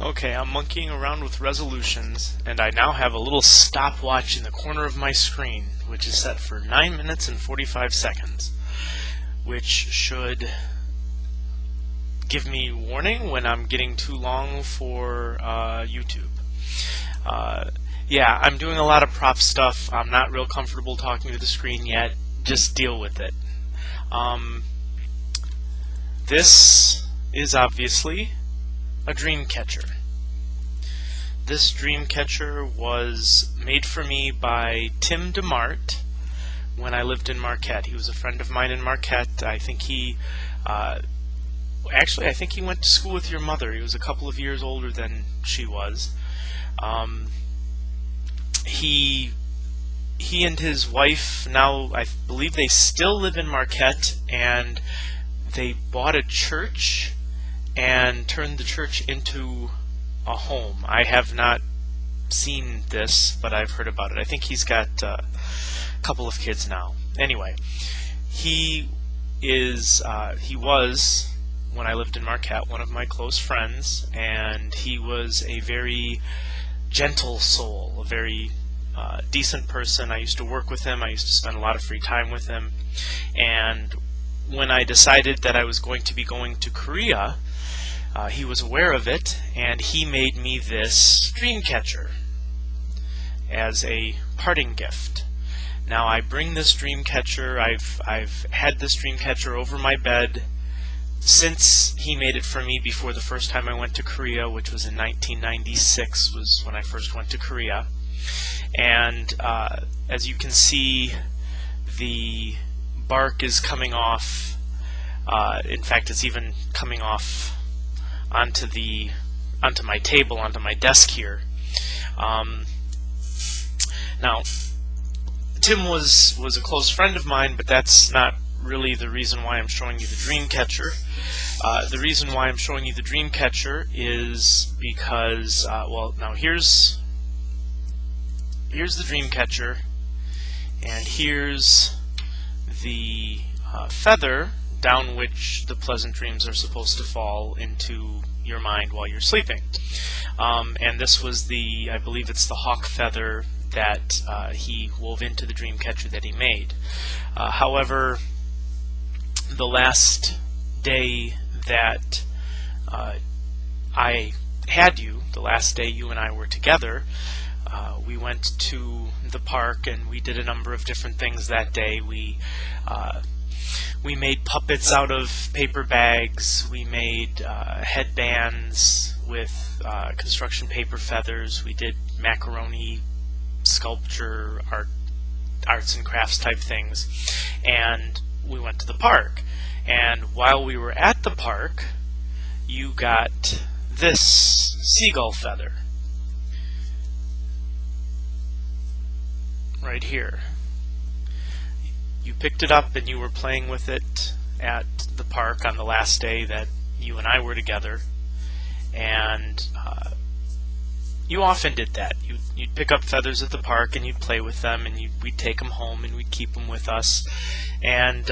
Okay, I'm monkeying around with resolutions, and I now have a little stopwatch in the corner of my screen, which is set for 9 minutes and 45 seconds, which should give me warning when I'm getting too long for YouTube. Yeah, I'm doing a lot of prop stuff. I'm not real comfortable talking to the screen yet. Just deal with it. This is obviously a dream catcher. This dream catcher was made for me by Tim DeMart when I lived in Marquette. He was a friend of mine in Marquette. I think he actually, I think he went to school with your mother. He was a couple of years older than she was. He and his wife, now I believe they still live in Marquette, and they bought a church and turned the church into a home. I have not seen this, but I've heard about it. I think he's got a couple of kids now. Anyway, he was, when I lived in Marquette, one of my close friends, and he was a very gentle soul, a very decent person. I used to work with him. I used to spend a lot of free time with him. And when I decided that I was going to be going to Korea, he was aware of it, and he made me this dream catcher as a parting gift. Now I bring this dream catcher. I've had this dream catcher over my bed since he made it for me before the first time I went to Korea, which was in 1996, was when I first went to Korea. And as you can see, the bark is coming off. In fact, it's even coming off onto my table, onto my desk here. Now, Tim was a close friend of mine, but that's not really the reason why I'm showing you the dream catcher. The reason why I'm showing you the dream catcher is because, well, now here's the dream catcher, and here's the feather down which the pleasant dreams are supposed to fall into your mind while you're sleeping. And this was I believe it's the hawk feather that he wove into the dream catcher that he made. However, the last day that I had you, the last day you and I were together, we went to the park and we did a number of different things that day. We made puppets out of paper bags. We made headbands with construction paper feathers. We did macaroni sculpture, arts and crafts type things. And we went to the park. And while we were at the park, you got this seagull feather right here. You picked it up and you were playing with it at the park on the last day that you and I were together, and you often did that. You'd pick up feathers at the park and you'd play with them, and we'd take them home and we'd keep them with us. And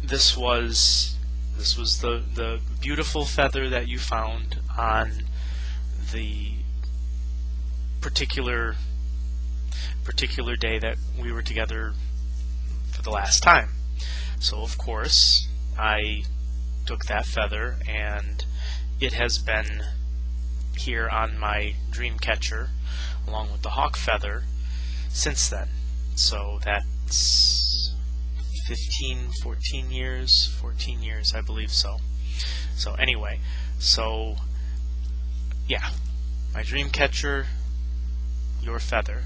this was the beautiful feather that you found on the particular day that we were together for the last time. So of course I took that feather, and it has been here on my dream catcher along with the hawk feather since then. So that's 14 years, I believe so. So anyway, so yeah, my dream catcher, your feather.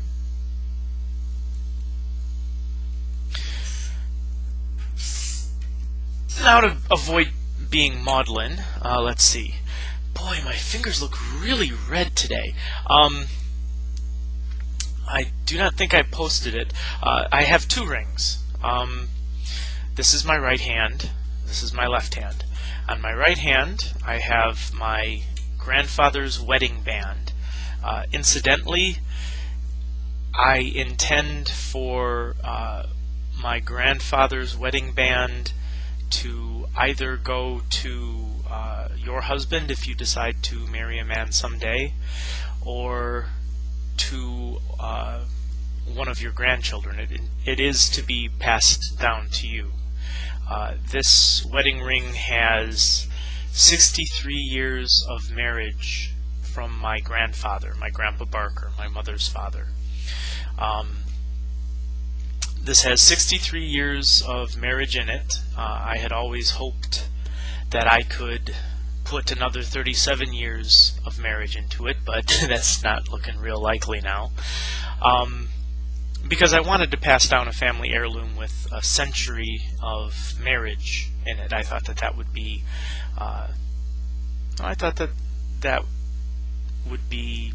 Now to avoid being maudlin, let's see. Boy, my fingers look really red today. I do not think I posted it. I have two rings. This is my right hand. This is my left hand. On my right hand, I have my grandfather's wedding band. Incidentally, I intend for my grandfather's wedding band to either go to your husband if you decide to marry a man someday, or to one of your grandchildren. It is to be passed down to you. This wedding ring has 63 years of marriage from my grandfather, my Grandpa Barker, my mother's father. This has 63 years of marriage in it. I had always hoped that I could put another 37 years of marriage into it, but that's not looking real likely now. Because I wanted to pass down a family heirloom with a century of marriage in it. I thought that would be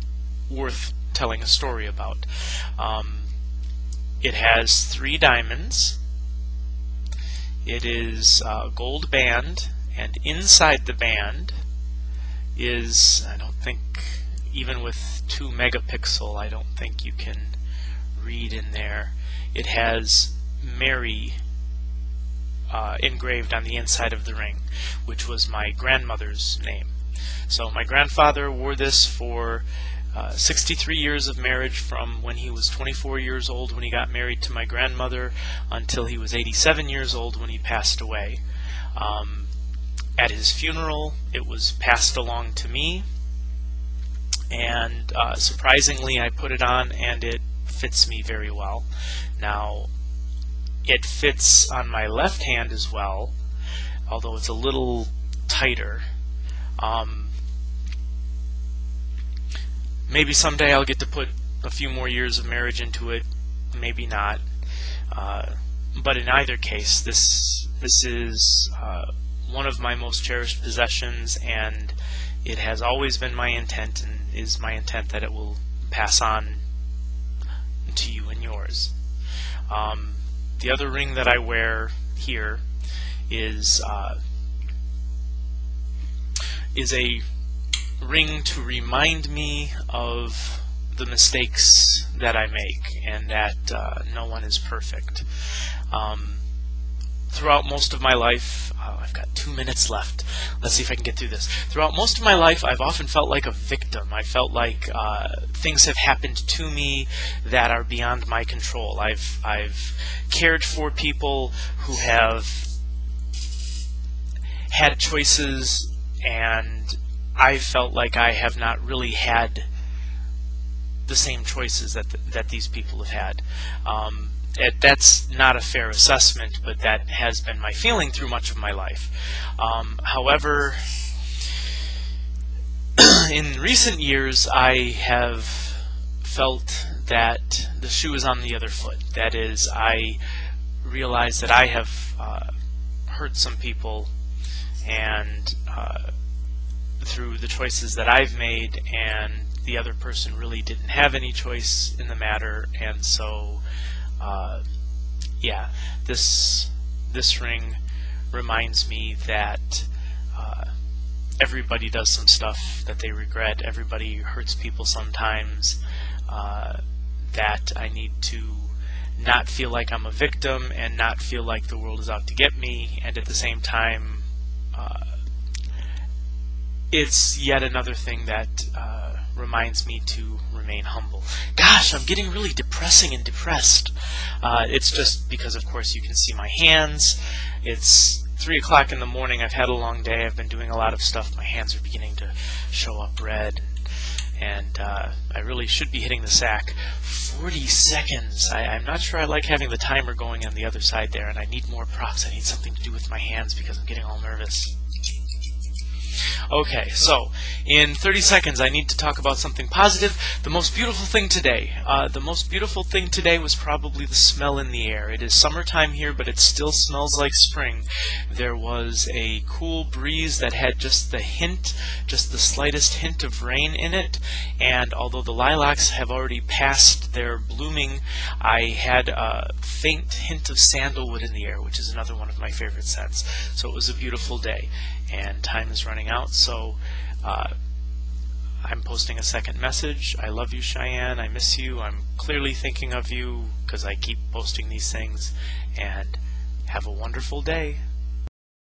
worth telling a story about. It has 3 diamonds. It is a gold band, and inside the band is, I don't think, even with 2 megapixel, I don't think you can read in there. It has Mary engraved on the inside of the ring, which was my grandmother's name. So my grandfather wore this for 63 years of marriage, from when he was 24 years old when he got married to my grandmother until he was 87 years old when he passed away. At his funeral, it was passed along to me, and surprisingly I put it on and it fits me very well. Now, it fits on my left hand as well, although it's a little tighter. Maybe someday I'll get to put a few more years of marriage into it, maybe not. But in either case, this is one of my most cherished possessions, and it has always been my intent, and is my intent, that it will pass on to you and yours. The other ring that I wear here is a ring to remind me of the mistakes that I make, and that no one is perfect. Throughout most of my life, I've got 2 minutes left. Let's see if I can get through this. Throughout most of my life, I've often felt like a victim. I felt like things have happened to me that are beyond my control. I've cared for people who have had choices, and I felt like I have not really had the same choices that these people have had. That's not a fair assessment, but that has been my feeling through much of my life. However, in recent years, I have felt that the shoe is on the other foot. That is, I realize that I have hurt some people, and through the choices that I've made, and the other person really didn't have any choice in the matter, and so yeah, this ring reminds me that everybody does some stuff that they regret. Everybody hurts people sometimes. That I need to not feel like I'm a victim, and not feel like the world is out to get me, and at the same time, it's yet another thing that reminds me to remain humble. Gosh, I'm getting really depressing and depressed. It's just because, of course, you can see my hands. It's 3 o'clock in the morning. I've had a long day. I've been doing a lot of stuff. My hands are beginning to show up red, and I really should be hitting the sack. 40 seconds. I'm not sure I like having the timer going on the other side there, and I need more props. I need something to do with my hands because I'm getting all nervous. Okay, so in 30 seconds I need to talk about something positive. The most beautiful thing today. The most beautiful thing today was probably the smell in the air. It is summertime here, but it still smells like spring. There was a cool breeze that had just the slightest hint of rain in it, and although the lilacs have already passed their blooming, I had a faint hint of sandalwood in the air, which is another one of my favorite scents. So it was a beautiful day. And time is running out, so I'm posting a second message. I love you, Cheyenne. I miss you. I'm clearly thinking of you because I keep posting these things. And have a wonderful day.